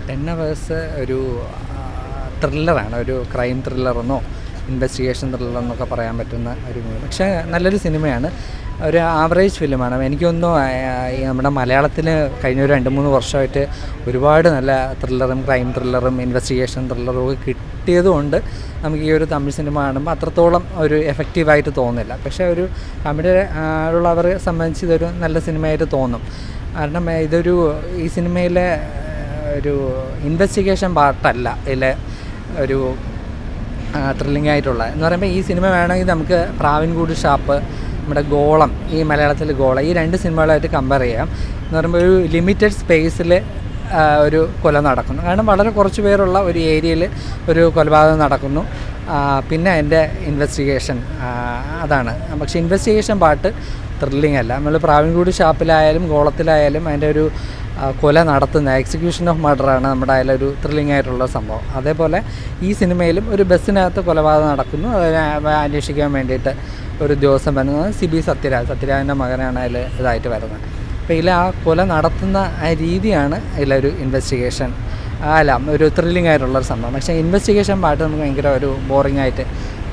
10 hours ഒരു ത്രില്ലറാണ്, ഒരു crime ത്രില്ലറെന്നോ investigation ത്രില്ലറെന്നൊക്കെ പറയാൻ പറ്റുന്ന ഒരു മൂവി. പക്ഷേ നല്ലൊരു സിനിമയാണ്, ഒരു ആവറേജ് ഫിലിമാണ്. എനിക്കൊന്നും ഈ നമ്മുടെ മലയാളത്തിൽ കഴിഞ്ഞ ഒരു 2-3 വർഷമായിട്ട് ഒരുപാട് നല്ല ത്രില്ലറും ക്രൈം ത്രില്ലറും ഇൻവെസ്റ്റിഗേഷൻ ത്രില്ലറും ഒക്കെ കിട്ടിയതുകൊണ്ട് നമുക്ക് ഈ ഒരു തമിഴ് സിനിമ കാണുമ്പോൾ അത്രത്തോളം ഒരു എഫക്റ്റീവായിട്ട് തോന്നില്ല. പക്ഷേ ഒരു തമിഴ് ഉള്ളവരെ സംബന്ധിച്ച് ഇതൊരു നല്ല സിനിമയായിട്ട് തോന്നും. കാരണം ഈ സിനിമയിലെ ഒരു ഇൻവെസ്റ്റിഗേഷൻ പാർട്ടല്ല ഇതിലെ ഒരു ത്രില്ലിംഗ് ആയിട്ടുള്ള എന്ന് പറയുമ്പോൾ ഈ സിനിമ വേണമെങ്കിൽ നമുക്ക് പ്രാവിൻകൂട് ഷാപ്പ്, നമ്മുടെ ഗോളം, ഈ മലയാളത്തിൽ ഗോളം, ഈ 2 സിനിമകളായിട്ട് കമ്പയർ ചെയ്യാം. എന്ന് പറയുമ്പോൾ ഒരു ലിമിറ്റഡ് സ്പേസിൽ ഒരു കൊല നടക്കുന്നു. കാരണം വളരെ കുറച്ച് പേരുള്ള ഒരു ഏരിയയിൽ ഒരു കൊലപാതകം നടക്കുന്നു, പിന്നെ അതിൻ്റെ ഇൻവെസ്റ്റിഗേഷൻ അതാണ്. പക്ഷേ ഇൻവെസ്റ്റിഗേഷൻ പാർട്ട് ത്രില്ലിംഗ് അല്ല. നമ്മൾ പ്രാവിൻകൂട് ഷാപ്പിലായാലും ഗോളത്തിലായാലും അതിൻ്റെ ഒരു കൊല നടത്തുന്ന എക്സിക്യൂഷൻ ഓഫ് മർഡറാണ് നമ്മുടെ അതിലൊരു ത്രില്ലിംഗ് ആയിട്ടുള്ള സംഭവം. അതേപോലെ ഈ സിനിമയിലും ഒരു ബസ്സിനകത്ത് കൊലപാതകം നടക്കുന്നു, അതിനെ അന്വേഷിക്കാൻ വേണ്ടിയിട്ട് ഒരു ദിവസം വരുന്നത് സിബി സത്യരാജിൻ്റെ മകനാണ് അതിൽ ഇതായിട്ട് വരുന്നത്. അപ്പോൾ ഇതിൽ ആ കൊല നടത്തുന്ന ആ രീതിയാണ് ഇതിലൊരു ഇൻവെസ്റ്റിഗേഷൻ ഒരു ത്രില്ലിംഗ് ആയിട്ടുള്ളൊരു സംഭവം. പക്ഷേ ഇൻവെസ്റ്റിഗേഷൻ പാർട്ട് നമുക്ക് ഭയങ്കര ഒരു ബോറിംഗ് ആയിട്ട്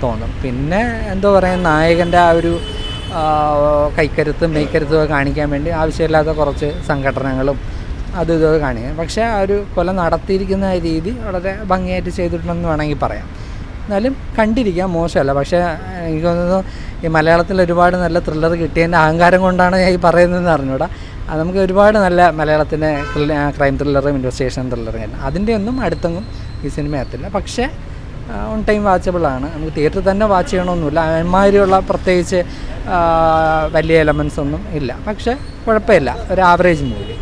തോന്നും. പിന്നെ എന്തോ പറയുക, നായകൻ്റെ ആ ഒരു കൈക്കരുത്തും മെയ്ക്കരുത്തും ഒക്കെ കാണിക്കാൻ വേണ്ടി ആവശ്യമില്ലാത്ത കുറച്ച് സംഘടനകളും ഇതൊക്കെ കാണിക്കാം. പക്ഷേ ആ ഒരു കൊല നടത്തിയിരിക്കുന്ന രീതി വളരെ ഭംഗിയായിട്ട് ചെയ്തിട്ടുണ്ടെന്ന് വേണമെങ്കിൽ പറയാം. എന്നാലും കണ്ടിരിക്കാം, മോശമല്ല. പക്ഷേ എനിക്ക് തോന്നുന്നു ഈ മലയാളത്തിൽ ഒരുപാട് നല്ല ത്രില്ലർ കിട്ടിയതിൻ്റെ അഹങ്കാരം കൊണ്ടാണ് ഞാൻ ഈ പറയുന്നതെന്ന് അറിഞ്ഞൂടാ. നമുക്ക് ഒരുപാട് നല്ല മലയാളത്തിൻ്റെ ക്രൈം ത്രില്ലറും ഇൻവെസ്റ്റിഗേഷൻ ത്രില്ലറും എല്ലാം അതിൻ്റെ ഒന്നും അടുത്തൊന്നും ഈ സിനിമ എത്തില്ല. പക്ഷേ ഓൺ ടൈം വാച്ചബിളാണ്. നമുക്ക് തിയേറ്ററിൽ തന്നെ വാച്ച് ചെയ്യണമെന്നില്ല, അമ്മാതിരിയുള്ള പ്രത്യേകിച്ച് വലിയ എലമെൻസ് ഒന്നും ഇല്ല. പക്ഷേ കുഴപ്പമില്ല, ഒരു ആവറേജ് മൂവി.